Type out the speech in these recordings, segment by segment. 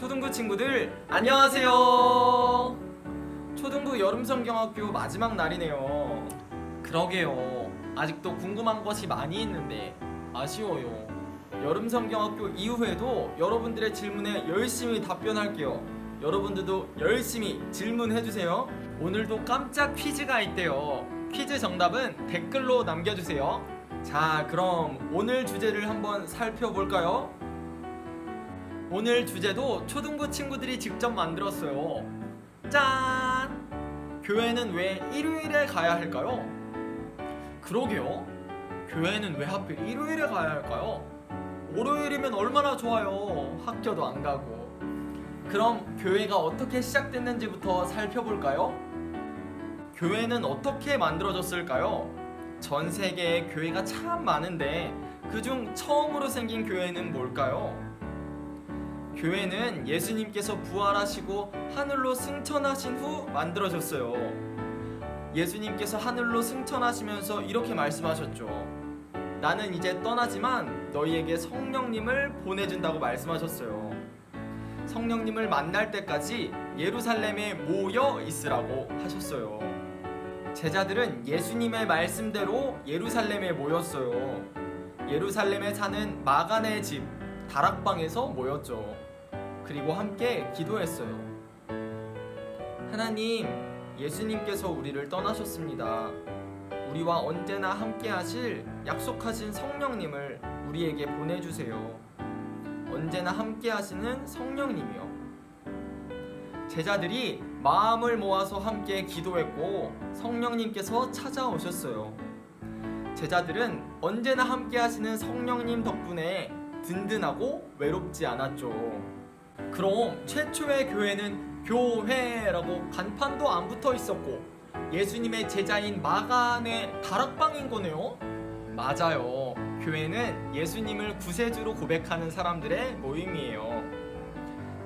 초등부 친구들 안녕하세요. 초등부 여름성경학교 마지막 날이네요. 그러게요. 아직도 궁금한 것이 많이 있는데 아쉬워요. 여름성경학교 이후에도 여러분들의 질문에 열심히 답변할게요. 여러분들도 열심히 질문해주세요. 오늘도 깜짝 퀴즈가 있대요. 퀴즈 정답은 댓글로 남겨주세요. 자, 그럼 오늘 주제를 한번 살펴볼까요? 오늘 주제도 초등부 친구들이 직접 만들었어요. 짠! 교회는 왜 일요일에 가야 할까요? 그러게요. 교회는 왜 하필 일요일에 가야 할까요? 월요일이면 얼마나 좋아요. 학교도 안 가고. 그럼 교회가 어떻게 시작됐는지부터 살펴볼까요? 교회는 어떻게 만들어졌을까요? 전 세계에 교회가 참 많은데 그중 처음으로 생긴 교회는 뭘까요? 교회는 예수님께서 부활하시고 하늘로 승천하신 후 만들어졌어요. 예수님께서 하늘로 승천하시면서 이렇게 말씀하셨죠. 나는 이제 떠나지만 너희에게 성령님을 보내준다고 말씀하셨어요. 성령님을 만날 때까지 예루살렘에 모여 있으라고 하셨어요. 제자들은 예수님의 말씀대로 예루살렘에 모였어요. 예루살렘에 사는 마가네 집 다락방에서 모였죠. 그리고 함께 기도했어요. 하나님, 예수님께서 우리를 떠나셨습니다. 우리와 언제나 함께 하실 약속하신 성령님을 우리에게 보내주세요. 언제나 함께 하시는 성령님이요. 제자들이 마음을 모아서 함께 기도했고 성령님께서 찾아오셨어요. 제자들은 언제나 함께 하시는 성령님 덕분에 든든하고 외롭지 않았죠. 그럼 최초의 교회는 교회라고 간판도 안 붙어 있었고 예수님의 제자인 마가네 다락방인 거네요? 맞아요. 교회는 예수님을 구세주로 고백하는 사람들의 모임이에요.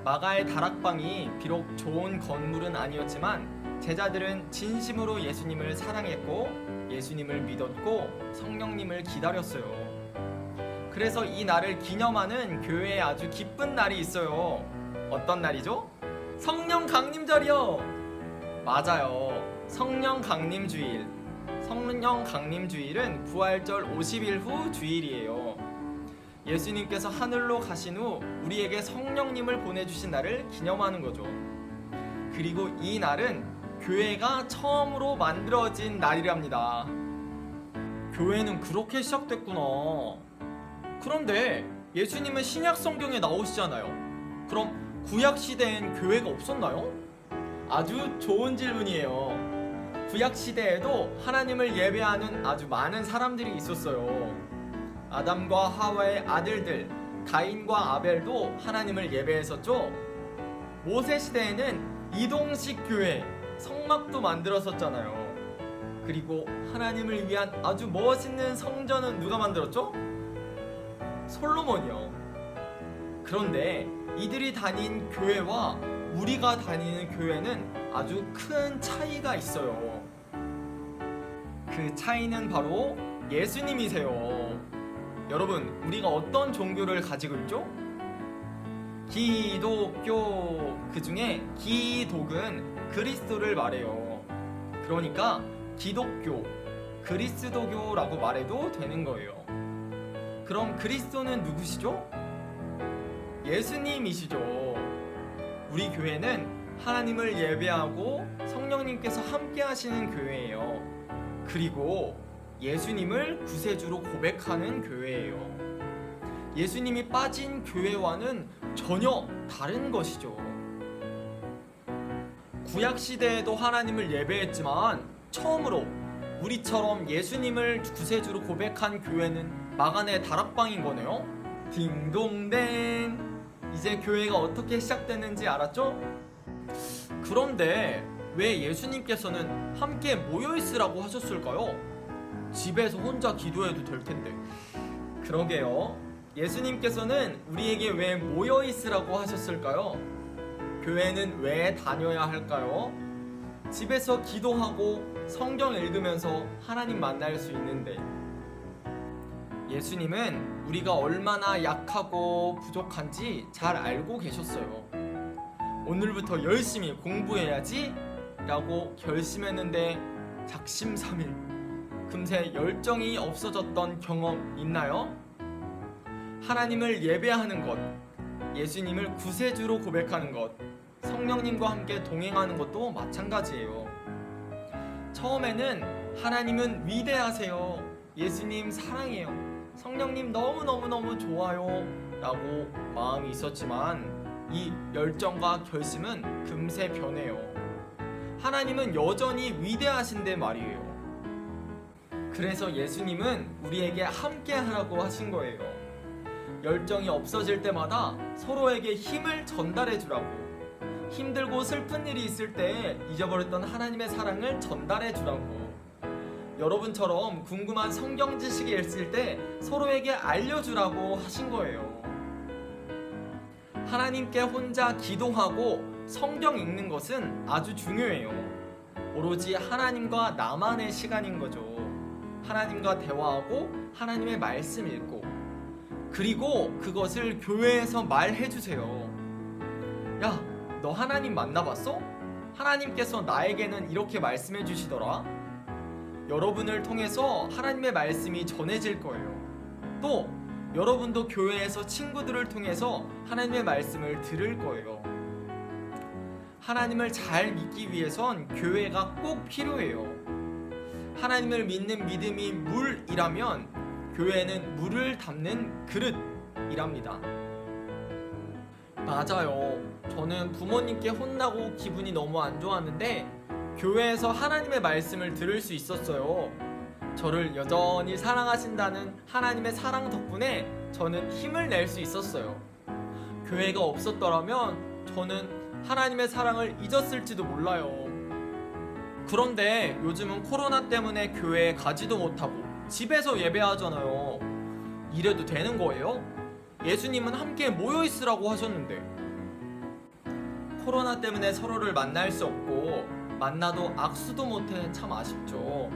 마가의 다락방이 비록 좋은 건물은 아니었지만 제자들은 진심으로 예수님을 사랑했고 예수님을 믿었고 성령님을 기다렸어요. 그래서 이 날을 기념하는 교회에 아주 기쁜 날이 있어요. 어떤 날이죠? 성령 강림절이요. 맞아요. 성령 강림주일. 성령 강림주일은 부활절 50일 후 주일이에요. 예수님께서 하늘로 가신 후 우리에게 성령님을 보내주신 날을 기념하는 거죠. 그리고 이 날은 교회가 처음으로 만들어진 날이랍니다. 교회는 그렇게 시작됐구나. 그런데 예수님은 신약 성경에 나오시잖아요. 그럼 구약 시대엔 교회가 없었나요? 아주 좋은 질문이에요. 구약 시대에도 하나님을 예배하는 아주 많은 사람들이 있었어요. 아담과 하와의 아들들 가인과 아벨도 하나님을 예배했었죠. 모세 시대에는 이동식 교회 성막도 만들었었잖아요. 그리고 하나님을 위한 아주 멋있는 성전은 누가 만들었죠? 솔로몬이요. 그런데 이들이 다닌 교회와 우리가 다니는 교회는 아주 큰 차이가 있어요. 그 차이는 바로 예수님이세요. 여러분, 우리가 어떤 종교를 가지고 있죠? 기독교. 그 중에 기독은 그리스도를 말해요. 그러니까 기독교, 그리스도교라고 말해도 되는 거예요. 그럼 그리스도는 누구시죠? 예수님이시죠. 우리 교회는 하나님을 예배하고 성령님께서 함께 하시는 교회예요. 그리고 예수님을 구세주로 고백하는 교회예요. 예수님이 빠진 교회와는 전혀 다른 것이죠. 구약 시대에도 하나님을 예배했지만 처음으로 우리처럼 예수님을 구세주로 고백한 교회는 마가네 다락방인 거네요. 딩동댕. 이제 교회가 어떻게 시작됐는지 알았죠? 그런데 왜 예수님께서는 함께 모여있으라고 하셨을까요? 집에서 혼자 기도해도 될 텐데. 그러게요. 예수님께서는 우리에게 왜 모여있으라고 하셨을까요? 교회는 왜 다녀야 할까요? 집에서 기도하고 성경 읽으면서 하나님 만날 수 있는데. 예수님은 우리가 얼마나 약하고 부족한지 잘 알고 계셨어요. 오늘부터 열심히 공부해야지 라고 결심했는데 작심삼일 금세 열정이 없어졌던 경험 있나요? 하나님을 예배하는 것, 예수님을 구세주로 고백하는 것, 성령님과 함께 동행하는 것도 마찬가지예요. 처음에는 하나님은 위대하세요, 예수님 사랑해요, 성령님 너무너무너무 좋아요 라고 마음이 있었지만 이 열정과 결심은 금세 변해요. 하나님은 여전히 위대하신데 말이에요. 그래서 예수님은 우리에게 함께 하라고 하신 거예요. 열정이 없어질 때마다 서로에게 힘을 전달해 주라고, 힘들고 슬픈 일이 있을 때 잊어버렸던 하나님의 사랑을 전달해 주라고, 여러분처럼 궁금한 성경 지식이 있을 때 서로에게 알려주라고 하신 거예요. 하나님께 혼자 기도하고 성경 읽는 것은 아주 중요해요. 오로지 하나님과 나만의 시간인 거죠. 하나님과 대화하고 하나님의 말씀 읽고, 그리고 그것을 교회에서 말해주세요. 야, 너 하나님 만나봤어? 하나님께서 나에게는 이렇게 말씀해 주시더라. 여러분을 통해서 하나님의 말씀이 전해질 거예요. 또 여러분도 교회에서 친구들을 통해서 하나님의 말씀을 들을 거예요. 하나님을 잘 믿기 위해선 교회가 꼭 필요해요. 하나님을 믿는 믿음이 물이라면 교회는 물을 담는 그릇이랍니다. 맞아요. 저는 부모님께 혼나고 기분이 너무 안 좋았는데 교회에서 하나님의 말씀을 들을 수 있었어요. 저를 여전히 사랑하신다는 하나님의 사랑 덕분에 저는 힘을 낼 수 있었어요. 교회가 없었더라면 저는 하나님의 사랑을 잊었을지도 몰라요. 그런데 요즘은 코로나 때문에 교회에 가지도 못하고 집에서 예배하잖아요. 이래도 되는 거예요? 예수님은 함께 모여있으라고 하셨는데. 코로나 때문에 서로를 만날 수 없고 만나도 악수도 못해 참 아쉽죠.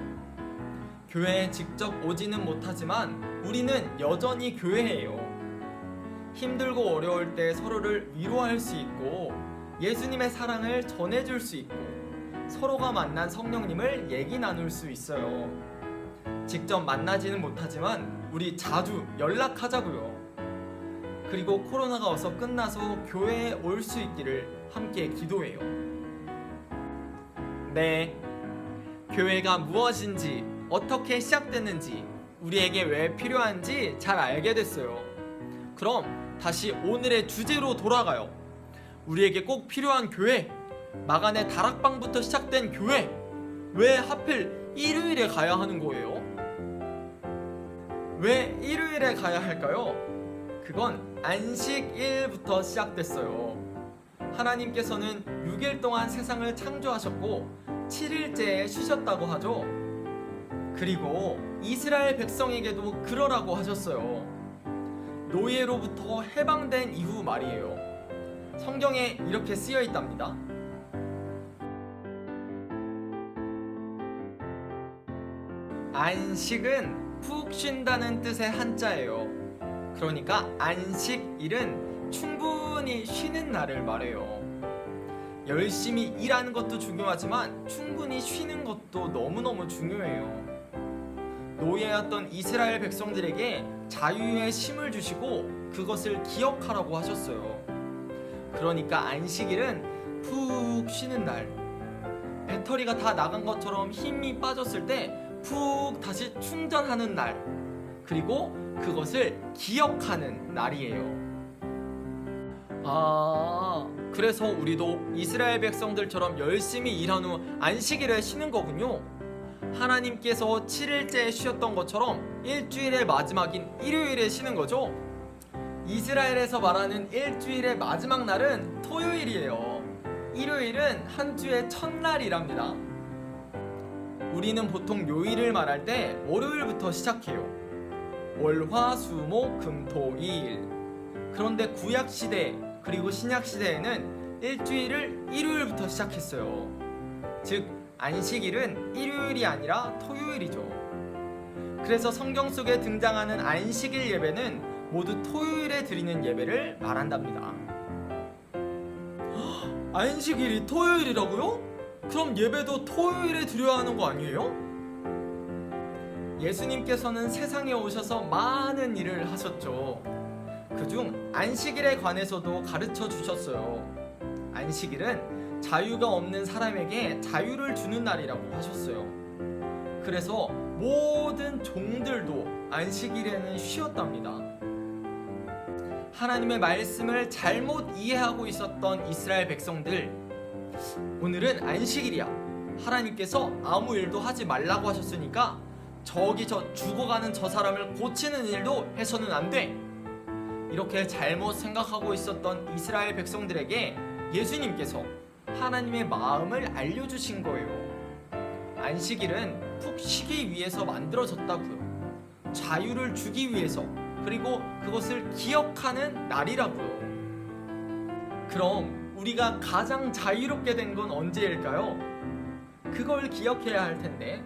교회에 직접 오지는 못하지만 우리는 여전히 교회예요. 힘들고 어려울 때 서로를 위로할 수 있고 예수님의 사랑을 전해줄 수 있고 서로가 만난 성령님을 얘기 나눌 수 있어요. 직접 만나지는 못하지만 우리 자주 연락하자고요. 그리고 코로나가 어서 끝나서 교회에 올 수 있기를 함께 기도해요. 네, 교회가 무엇인지, 어떻게 시작됐는지, 우리에게 왜 필요한지 잘 알게 됐어요. 그럼 다시 오늘의 주제로 돌아가요. 우리에게 꼭 필요한 교회, 마간의 다락방부터 시작된 교회, 왜 하필 일요일에 가야 하는 거예요? 왜 일요일에 가야 할까요? 그건 안식일부터 시작됐어요. 하나님께서는 6일 동안 세상을 창조하셨고 7일째에 쉬셨다고 하죠. 그리고 이스라엘 백성에게도 그러라고 하셨어요. 노예로부터 해방된 이후 말이에요. 성경에 이렇게 쓰여 있답니다. 안식은 푹 쉰다는 뜻의 한자예요. 그러니까 안식일은 충분히 쉬는 날을 말해요. 열심히 일하는 것도 중요하지만 충분히 쉬는 것도 너무너무 중요해요. 노예였던 이스라엘 백성들에게 자유의 쉼을 주시고 그것을 기억하라고 하셨어요. 그러니까 안식일은 푹 쉬는 날, 배터리가 다 나간 것처럼 힘이 빠졌을 때 푹 다시 충전하는 날, 그리고 그것을 기억하는 날이에요. 그래서 우리도 이스라엘 백성들처럼 열심히 일한 후 안식일에 쉬는 거군요. 하나님께서 7일째에 쉬었던 것처럼 일주일의 마지막인 일요일에 쉬는 거죠. 이스라엘에서 말하는 일주일의 마지막 날은 토요일이에요. 일요일은 한 주의 첫날이랍니다. 우리는 보통 요일을 말할 때 월요일부터 시작해요. 월, 화, 수, 목, 금, 토, 일. 그런데 구약시대 그리고 신약시대에는 일주일을 일요일부터 시작했어요. 즉 안식일은 일요일이 아니라 토요일이죠. 그래서 성경 속에 등장하는 안식일 예배는 모두 토요일에 드리는 예배를 말한답니다. 안식일이 토요일이라고요? 그럼 예배도 토요일에 드려야 하는 거 아니에요? 예수님께서는 세상에 오셔서 많은 일을 하셨죠. 그중 안식일에 관해서도 가르쳐 주셨어요. 안식일은 자유가 없는 사람에게 자유를 주는 날이라고 하셨어요. 그래서 모든 종들도 안식일에는 쉬었답니다. 하나님의 말씀을 잘못 이해하고 있었던 이스라엘 백성들, 오늘은 안식일이야. 하나님께서 아무 일도 하지 말라고 하셨으니까 저기 저 죽어가는 저 사람을 고치는 일도 해서는 안 돼. 이렇게 잘못 생각하고 있었던 이스라엘 백성들에게 예수님께서 하나님의 마음을 알려주신 거예요. 안식일은 푹 쉬기 위해서 만들어졌다고요. 자유를 주기 위해서, 그리고 그것을 기억하는 날이라고요. 그럼 우리가 가장 자유롭게 된 건 언제일까요? 그걸 기억해야 할 텐데,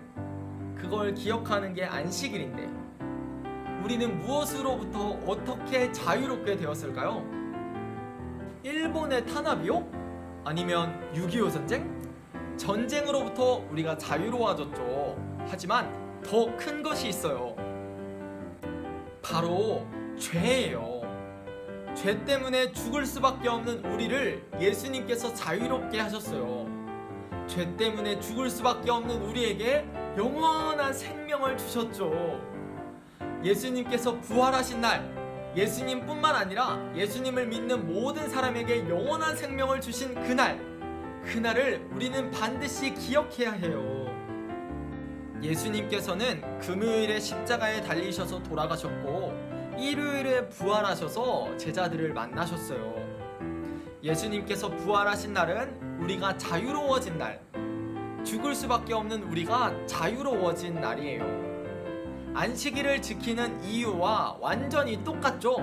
그걸 기억하는 게 안식일인데, 우리는 무엇으로부터 어떻게 자유롭게 되었을까요? 일본의 탄압이요? 아니면 6.25 전쟁? 전쟁으로부터 우리가 자유로워졌죠. 하지만 더 큰 것이 있어요. 바로 죄예요. 죄 때문에 죽을 수밖에 없는 우리를 예수님께서 자유롭게 하셨어요. 죄 때문에 죽을 수밖에 없는 우리에게 영원한 생명을 주셨죠. 예수님께서 부활하신 날, 예수님뿐만 아니라 예수님을 믿는 모든 사람에게 영원한 생명을 주신 그날을 우리는 반드시 기억해야 해요. 예수님께서는 금요일에 십자가에 달리셔서 돌아가셨고 일요일에 부활하셔서 제자들을 만나셨어요. 예수님께서 부활하신 날은 우리가 자유로워진 날, 죽을 수밖에 없는 우리가 자유로워진 날이에요. 안식일을 지키는 이유와 완전히 똑같죠?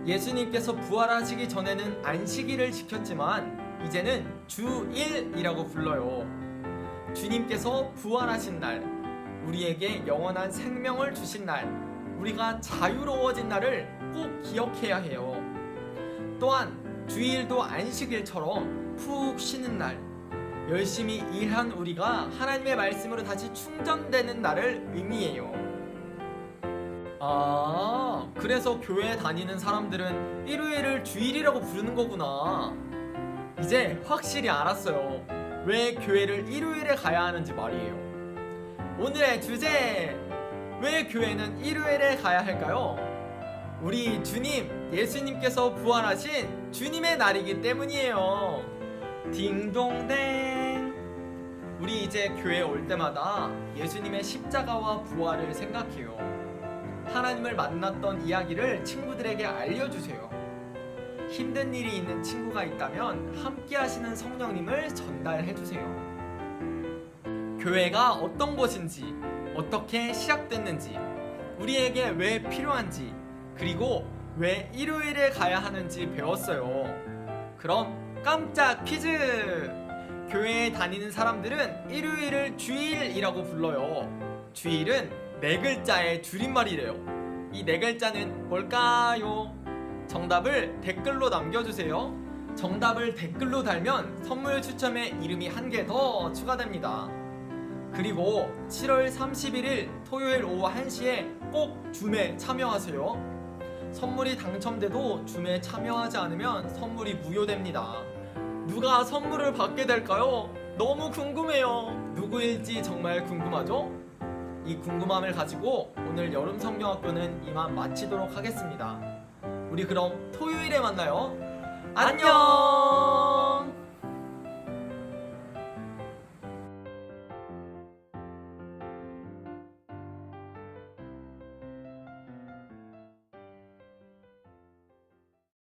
예수님께서 부활하시기 전에는 안식일을 지켰지만 이제는 주일이라고 불러요. 주님께서 부활하신 날, 우리에게 영원한 생명을 주신 날, 우리가 자유로워진 날을 꼭 기억해야 해요. 또한 주일도 안식일처럼 푹 쉬는 날, 열심히 일한 우리가 하나님의 말씀으로 다시 충전되는 날을 의미해요. 그래서 교회에 다니는 사람들은 일요일을 주일이라고 부르는 거구나. 이제 확실히 알았어요. 왜 교회를 일요일에 가야 하는지 말이에요. 오늘의 주제! 왜 교회는 일요일에 가야 할까요? 우리 주님, 예수님께서 부활하신 주님의 날이기 때문이에요. 딩동댕! 우리 이제 교회에 올 때마다 예수님의 십자가와 부활을 생각해요. 하나님을 만났던 이야기를 친구들에게 알려주세요. 힘든 일이 있는 친구가 있다면 함께 하시는 성령님을 전달해주세요. 교회가 어떤 곳인지, 어떻게 시작됐는지, 우리에게 왜 필요한지, 그리고 왜 일요일에 가야 하는지 배웠어요. 그럼 깜짝 퀴즈! 교회에 다니는 사람들은 일요일을 주일이라고 불러요. 주일은 네 글자의 줄임말이래요. 이 네 글자는 뭘까요? 정답을 댓글로 남겨주세요. 정답을 댓글로 달면 선물 추첨에 이름이 한 개 더 추가됩니다. 그리고 7월 31일 토요일 오후 1시에 꼭 줌에 참여하세요. 선물이 당첨돼도 줌에 참여하지 않으면 선물이 무효됩니다. 누가 선물을 받게 될까요? 너무 궁금해요. 누구일지 정말 궁금하죠? 이 궁금함을 가지고 오늘 여름 성경학교는 이만 마치도록 하겠습니다. 우리 그럼 토요일에 만나요. 안녕!